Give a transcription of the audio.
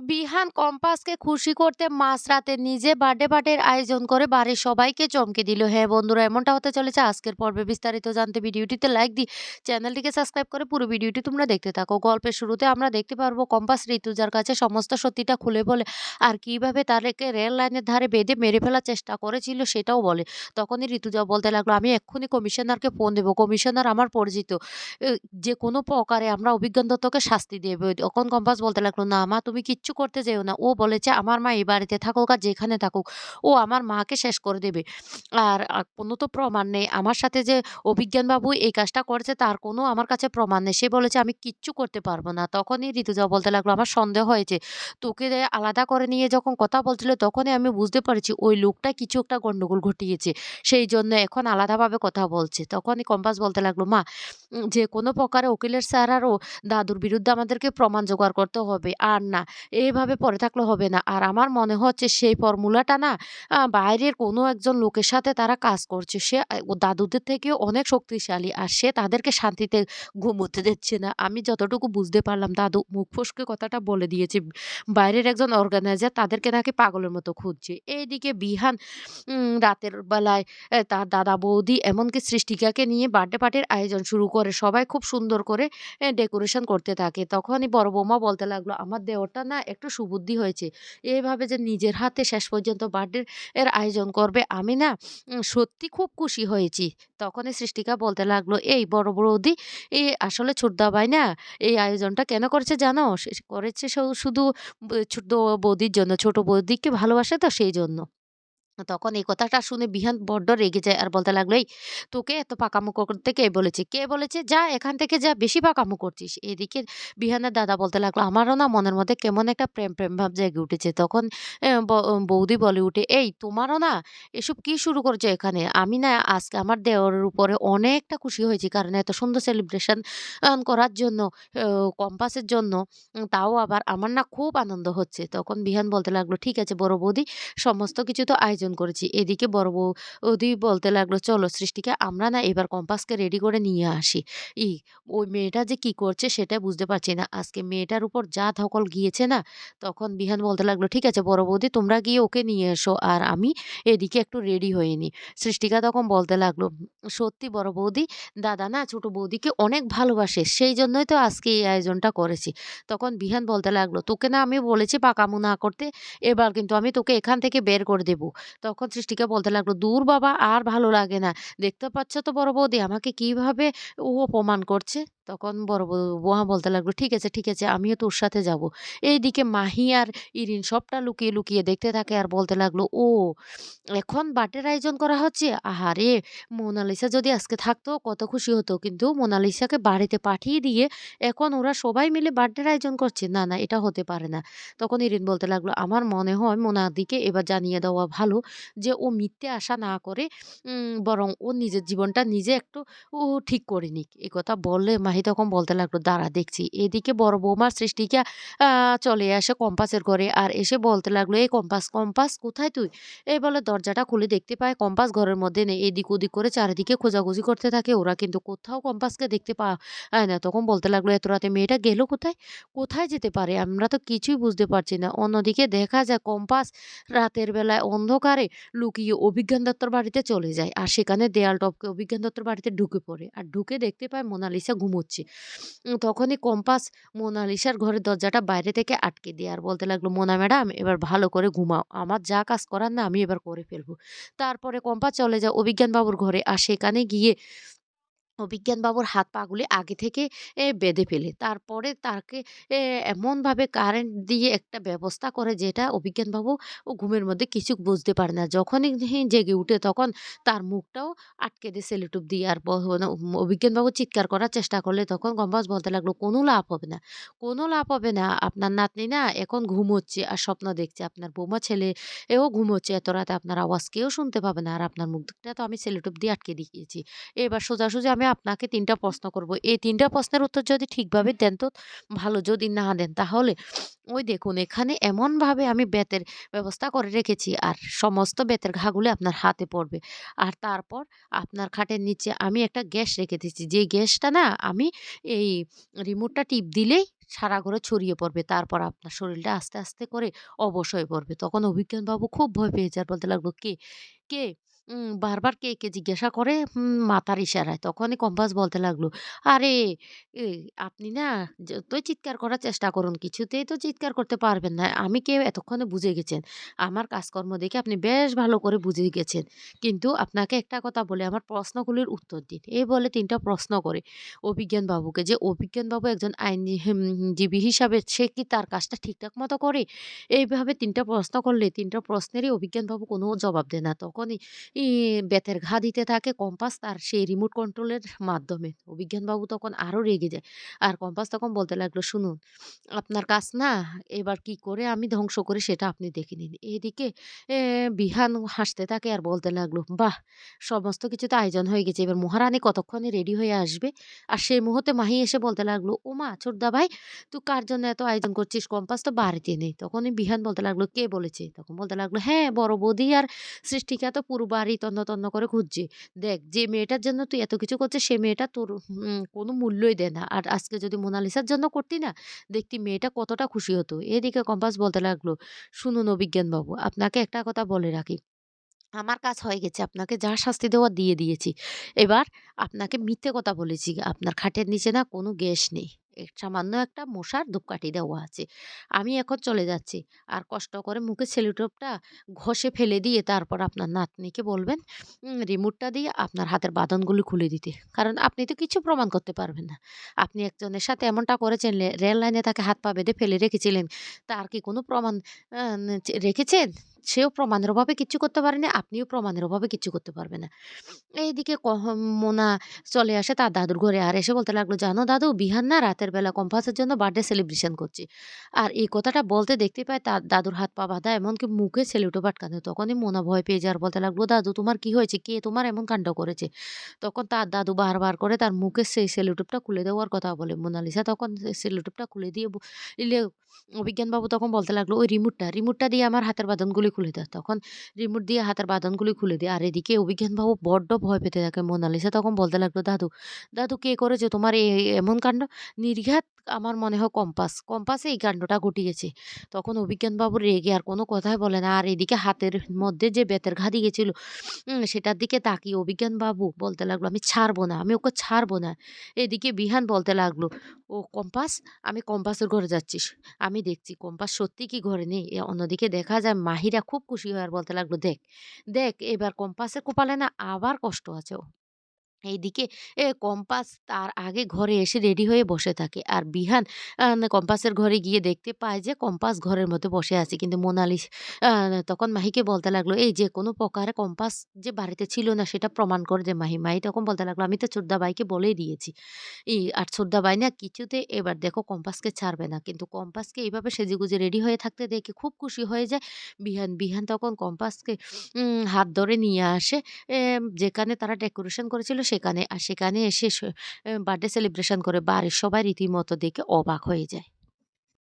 বিহান কম্পাসকে খুশি করতে মাঝরাতে নিজে বার্থডে পার্টির আয়োজন করে বাড়ির সবাইকে চমকে দিল। হ্যাঁ বন্ধুরা, এমনটা হতে চলেছে আজকের পর্বে। বিস্তারিত জানতে ভিডিওটিতে লাইক দিয়ে চ্যানেলটিকে সাবস্ক্রাইব করে পুরো ভিডিওটি তোমরা দেখতে থাকো। গল্পের শুরুতে আমরা দেখতে পারবো কম্পাস ঋতুজার কাছে সমস্ত সত্যিটা খুলে বলে, আর কিভাবে তাদেরকে রেল লাইনের ধারে বেঁধে মেরে ফেলার চেষ্টা করেছিল সেটাও বলে। তখনই ঋতুজা বলতে লাগলো, আমি এক্ষুনি কমিশনারকে ফোন দেবো, কমিশনার আমার পরিচিত। এ যে কোনো প্রকারে আমরা অভিজ্ঞান দত্তকে শাস্তি দেব। তখন কম্পাস বলতে লাগলো, "না মা, তুমি কিচ্ছু করতে যেও না। ও বলেছে আমার মা এই বাড়িতে থাকুক আর যেখানে থাকুক, ও আমার মাকে শেষ করে দেবে। আর কোনো তো প্রমাণ নেই। আমার সাথে যে অভিজ্ঞান বাবু এই কাজটা করেছে তার কোনো আমার কাছে প্রমাণ নেই। সে বলেছে আমি কিচ্ছু করতে পারব না।" তখনই ঋতুজা বলতে লাগলো, "আমার সন্দেহ হয়েছে। তোকে আলাদা করে নিয়ে যখন কথা বলছিল তখনই আমি বুঝতে পারছি ওই লোকটা কিছু একটা গন্ডগোল ঘটিয়েছে। সেই জন্য এখন আলাদাভাবে কথা বলছে।" তখনই কম্পাস বলতে লাগলো, "মা, যে কোনো প্রকারে উকিলের স্যার আরও দাদুর বিরুদ্ধে আমাদেরকে প্রমাণ জোগাড় করতে হবে। আর না, এভাবে পড়ে থাকলে হবে না। আর আমার মনে হচ্ছে সেই ফর্মুলাটা না বাইরের কোনো একজন লোকের সাথে তারা কাজ করছে। সে ও দাদুদের থেকেও অনেক শক্তিশালী। আর সে তাদেরকে শান্তিতে ঘুমোতে দিচ্ছে না। আমি যতটুকু বুঝতে পারলাম দাদু মুখ ফসকে কথাটা বলে দিয়েছে। বাইরের একজন অর্গানাইজার তাদেরকে নাকি পাগলের মতো খুঁজছে।" এইদিকে বিহান রাতের বেলায় তার দাদা, বৌদি এমনকি সৃষ্টিকাকে নিয়ে বার্থডে পার্টির আয়োজন শুরু করে। সবাই খুব সুন্দর করে ডেকোরেশন করতে থাকে। তখনই বড় বৌমা বলতে লাগলো, "আমার দেওরটা না একটু সুবুদ্ধি হয়েছে। এভাবে যে নিজের হাতে শেষ পর্যন্ত বার্থডে এর আয়োজন করবে, আমি না সত্যি খুব খুশি হয়েছি।" তখনই সৃষ্টিকা বলতে লাগলো, "এই বড় বৌদি, আসলে ছোটদাবাই না এই আয়োজনটা কেন করেছে জানো? সে করেছে শুধু ছোট বৌদির জন্য। ছোট বৌদিকে ভালোবাসে তো সেইজন্য।" তখন এই কথাটা শুনে বিহান বড্ড রেগে যায় আর বলতে লাগলো, "এই, তোকে এত পাকামো করতে কে বলেছে? কে বলেছে? যা এখান থেকে যা, বেশি পাকামো করছিস।" এদিকে বিহানের দাদা বলতে লাগলো, "আমারও না মনের মধ্যে কেমন একটা প্রেম, প্রেম ভাব জেগে উঠেছে।" তখন বৌদি বলে উঠে, "এই, তোমারও না এসব কি শুরু করেছো এখানে? আমি না আজকে আমার দেওরের উপরে অনেকটা খুশি হয়েছি। কারণ এত সুন্দর সেলিব্রেশন করার জন্য, অ কম্পাসের জন্য, তাও আবার আমার না খুব আনন্দ হচ্ছে।" তখন বিহান বলতে লাগলো, "ঠিক আছে বড় বৌদি, সমস্ত কিছু তো আয়োজন করেছি।" এদিকে বড় বৌদি বলতে লাগলো, "চলো সৃষ্টিকা, আমরা না এবার কম্পাসকে রেডি করে নিয়ে আসি। ই ওই মেয়েটা যে কি করছে সেটা বুঝতে পারছি না। আজকে মেয়েটার উপর যা ধকল গিয়েছে না।" তখন বিহান বলতে লাগলো, "ঠিক আছে বড় বৌদি, তোমরা গিয়ে ওকে নিয়ে এসো। আর আমি এদিকে একটু রেডি হয়ে নিই।" সৃষ্টিকা তখন বলতে লাগলো, "সত্যি বড় বৌদি, দাদা না ছোট বৌদিকে অনেক ভালোবাসে। সেই জন্যই তো আজকে এই আয়োজনটা করেছি।" তখন বিহান বলতে লাগলো, "তোকে না আমি বলেছি পাকামো না করতে? এবার কিন্তু আমি তোকে এখান থেকে বের করে দেব।" তখন সৃষ্টিকা বলতে লাগলো, "দূর বাবা, আর ভালো লাগে না। দেখতে পাচ্ছ তো বড় বৌদি আমাকে কিভাবে ও অপমান করছে?" তখন বড় বৌমা বলতে লাগলো, "ঠিক আছে, ঠিক আছে, আমিও তোর সাথে যাব।" এইদিকে মাহি আর ইরিন সবটা লুকিয়ে, লুকিয়ে দেখতে থাকে আর বলতে লাগলো, "ও, এখন বার্থডের আয়োজন করা হচ্ছে? আহারে! মোনালিসা যদি আজকে থাকতো কত খুশি হতো। কিন্তু মোনালিসাকে বাড়িতে পাঠিয়ে দিয়ে এখন ওরা সবাই মিলে বার্থডের আয়োজন করছে। না, না, এটা হতে পারে না।" তখন ইরিন বলতে লাগলো, "আমার মনে হয় মোনাদিকে এবার জানিয়ে দেওয়া ভালো যে ও মিথ্যে আশা না করে বরং ও নিজের জীবনটা নিজে একটু ঠিক করে নিক।" এ কথা বললে মাহি তখন বলতে লাগলো, "দাঁড়া দেখছি।" এদিকে বড় বৌমার সৃষ্টিকা আ চলে আসে কম্পাসের ঘরে আর এসে বলতে লাগলো, "এই কম্পাস, কম্পাস কোথায় তুই?" এই বলে দরজাটা খুলে দেখতে পায় কম্পাস ঘরের মধ্যে নেই। এদিক ওদিক করে চারিদিকে খোঁজাখুঁজি করতে থাকে। ওরা কিন্তু কোথাও কম্পাসকে দেখতে পায় না। তখন বলতে লাগলো, "এত রাতে মেয়েটা গেল কোথায়? কোথায় যেতে পারে? আমরা তো কিছুই বুঝতে পারছি না।" অন্যদিকে দেখা যায় কম্পাস রাতের বেলায় অন্ধকারে লুকিয়ে অভিজ্ঞান দত্তর বাড়িতে চলে যায়। আর সেখানে দেয়াল টপকে অভিজ্ঞান দত্তর বাড়িতে ঢুকে পড়ে। আর ঢুকে দেখতে পায় মোনালিসা ঘুমোচ্ছে। তখনই কম্পাস মোনালিসার ঘরের দরজাটা বাইরে থেকে আটকে দেয় আর বলতে লাগলো, "মোনা ম্যাডাম, এবার ভালো করে ঘুমাও। আমার যা কাজ করার না আমি এবার করে ফেলবো।" তারপরে কম্পাস চলে যায় অভিজ্ঞান বাবুর ঘরে। আর সেখানে গিয়ে অভিজ্ঞান বাবুর হাত পাগুলি আগে থেকে বেঁধে ফেলে। তারপরে তাকে এ এমনভাবে কারেন্ট দিয়ে একটা ব্যবস্থা করে যেটা অভিজ্ঞান বাবু ও ঘুমের মধ্যে কিছু বুঝতে পারে না। যখনই জেগে উঠে তখন তার মুখটাও আটকে দেয় সেলোটেপ দিয়ে। আর অভিজ্ঞান বাবু চিৎকার করার চেষ্টা করলে তখন কম্পাস বলতে লাগলো, "কোনো লাভ হবে না, কোনো লাভ হবে না। আপনার নাতনি না এখন ঘুমোচ্ছে আর স্বপ্ন দেখছে। আপনার বৌমা ছেলে এও ঘুমোচ্ছে। এত রাতে আপনার আওয়াজ কেউ শুনতে পাবে না। আর আপনার মুখটা তো আমি সেলোটেপ দিয়ে আটকে দিয়েছি। এবার সোজাসুজি আমি আপনাকে ৩ টা প্রশ্ন করব। এই ৩ টা প্রশ্নের উত্তর যদি ঠিকভাবে দেন তো ভালো, যদি না দেন তাহলে ওই দেখুন এখানে এমনভাবে আমি বেতের ব্যবস্থা করে রেখেছি আর সমস্ত বেতের ঘাগুলি আপনার হাতে পড়বে। আর তারপর আপনার খাটের নিচে আমি একটা গ্যাস রেখে দিয়েছি। যেই গ্যাসটা না আমি এই রিমোটটা টিপ দিলেই সারা ঘরে ছড়িয়ে পড়বে। তারপর আপনার শরীরটা আস্তে, আস্তে করে অবশ হয়ে পড়বে। তখন অভিজ্ঞান বাবু খুব ভয় পেয়ে যায়। বলতে লাগলো, "কে? কে?" বারবার কে, কে জিজ্ঞাসা করে মাথার ইশারায়। তখনই কম্পাস বলতে লাগলো, "আরে আপনি না যতই চিৎকার করার চেষ্টা করুন, কিছুতেই তো চিৎকার করতে পারবেন না। আমি কে এতক্ষণে বুঝে গেছেন। আমার কাজকর্ম দেখে আপনি বেশ ভালো করে বুঝে গেছেন। কিন্তু আপনাকে একটা কথা বলি, আমার প্রশ্নগুলির উত্তর দিন।" এই বলে ৩ টা প্রশ্ন করে অভিজ্ঞান বাবুকে, যে অভিজ্ঞান বাবু একজন জীবী হিসাবে সে কি তার কাজটা ঠিকঠাক মতো করে? এইভাবে ৩ টা প্রশ্ন করলে ৩ টা প্রশ্নেরই অভিজ্ঞান বাবু কোনো জবাব দেয় না। তখনই বেতের ঘা দিতে থাকে কম্পাস তার সেই রিমোট কন্ট্রোলের মাধ্যমে। অভিজ্ঞান বাবু তখন আরো রেগে যায়। আর কম্পাস তখন বলতে লাগলো, "শুনুন, আপনার কাজ না এবার কি করে আমি ধ্বংস করি সেটা আপনি দেখে নিন।" এদিকে বিহান হাসতে থাকে আর বলতে লাগলো, "বাহ! সমস্ত কিছু তো আয়োজন হয়ে গেছে। এবার মহারানী কতক্ষণে রেডি হয়ে আসবে?" আর সেই মুহূর্তে মাহি এসে বলতে লাগলো, "ওমা ছোটদা ভাই, তুই কার জন্য এত আয়োজন করছিস? কম্পাস তো বাড়িতে নেই।" তখনই বিহান বলতে লাগলো, "কে বলেছে?" তখন বলতে লাগলো, "হ্যাঁ, বড় বৌদি আর সৃষ্টিকা তো পুরো বাড়ি তন্ন, তন্ন করে খুঁজছে। দেখ, যে মেয়েটার জন্য তুই এত কিছু করছিস সে মেয়েটা তোর কোনো মূল্যই দেয় না। আর আজকে যদি মোনালিসার জন্য করতি না, দেখতি মেয়েটা কতটা খুশি হতো।" এদিকে কম্পাস বলতে লাগলো, "শুনুন অভিজ্ঞান বাবু, আপনাকে একটা কথা বলে রাখি। আমার কাজ হয়ে গেছে। আপনাকে যা শাস্তি দেওয়ার দিয়ে দিয়েছি। এবার আপনাকে মিথ্যে কথা বলেছি। আপনার খাটের নিচে না কোনো গ্যাস নেই। সামান্য একটা মশার ধূপকাঠি দেওয়া আছে। আমি এখন চলে যাচ্ছি। আর কষ্ট করে মুখে সেলোটেপটা ঘষে ফেলে দিয়ে তারপর আপনার নাতনিকে বলবেন রিমোটটা দিয়ে আপনার হাতের বাঁধনগুলো খুলে দিতে। কারণ আপনি তো কিছু প্রমাণ করতে পারবেন না। আপনি একজনের সাথে এমনটা করেছেন, রেল লাইনে তাকে হাত পা বেঁধে ফেলে রেখেছিলেন। তার কি কোনো প্রমাণ আ রেখেছেন? সেও প্রমাণের অভাবে কিচ্ছু করতে পারেনি, আপনিও প্রমাণের অভাবে কিচ্ছু করতে পারবেন না। এইদিকে মোনা চলে আসে তার দাদুর ঘরে আর এসে বলতে লাগলো, "জানো দাদু, বিহান না রাতের বেলা কম্পাসের জন্য বার্থডে সেলিব্রেশন করছে।" আর এই কথাটা বলতে দেখতে পায় তার দাদুর হাত পা বাঁধা, এমনকি মুখে সেলুটেপ আটকানো। তখনই মোনা ভয় পেয়ে যায় আর বলতে লাগলো, "দাদু তোমার কি হয়েছে? কে তোমার এমন কাণ্ড করেছে?" তখন তার দাদু বারবার করে তার মুখের সেই সেলুটেপটা খুলে দেওয়ার কথা বলে। মোনালিসা তখন সেলুটেপটা খুলে দিয়ে ইলে অভিজ্ঞানবাবু তখন বলতে লাগলো, "ওই রিমোটটা দিয়ে আমার হাতের বাঁধনগুলি খুলে দাও।" তখন রিমোট দিয়ে হাতের বাঁধনগুলি খুলে দেয়। আর এদিকে অভিজ্ঞানবাবু বড্ড ভয় পেতে থাকে। মোনালিসা তখন বলতে লাগলো, "দাদু, দাদু কে করেছে তোমার এমন কাণ্ড?" "নির্ঘাত আমার মনে হয় কম্পাসে এই কাণ্ডটা ঘটিয়েছে।" তখন অভিজ্ঞানবাবু রেগে আর কোনো কথাই বলে না। আর এদিকে হাতের মধ্যে যে বেতের ঘা গেছিল সেটার দিকে তাকিয়ে অভিজ্ঞানবাবু বলতে লাগলো, "আমি ছাড়বো না, আমি ওকে ছাড়বো না।" এদিকে বিহান বলতে লাগলো, "ও কম্পাস, আমি কম্পাসের ঘরে যাচ্ছি। আমি দেখছি কম্পাস সত্যি কি ঘরে নেই।" অন্যদিকে দেখা যায় মাহিরা খুব খুশি হয় আর বলতে লাগলো, "দেখ, দেখ এবার কম্পাসের কপালে না আবার কষ্ট আছে ও।" এইদিকে কম্পাস তার আগে ঘরে এসে রেডি হয়ে বসে থাকে। আর বিহান কম্পাসের ঘরে গিয়ে দেখতে পায় যে কম্পাস ঘরের মধ্যে বসে আছে। কিন্তু আ তখন মাহিকে বলতে লাগলো, "এই যে কোনো প্রকারে কম্পাস যে বাড়িতে ছিল না সেটা প্রমাণ করে দে মাহি।" মাহি তখন বলতে লাগলো, "আমি তো ছোটদাবাইকে বলেই দিয়েছি।" আর ছোটদাবাই না কিছুতে এবার দেখো কম্পাসকে ছাড়বে না। কিন্তু কম্পাসকে এইভাবে সেজেগুজে রেডি হয়ে থাকতে দেখে খুব খুশি হয়ে যায় বিহান। বিহান তখন কম্পাসকে হাত ধরে নিয়ে আসে যেখানে তারা ডেকোরেশন করেছিল সেখানে। আর সেখানে এসে বার্থডে সেলিব্রেশন করে বাড়ির সবাই রীতিমতো দেখে অবাক হয়ে যায়।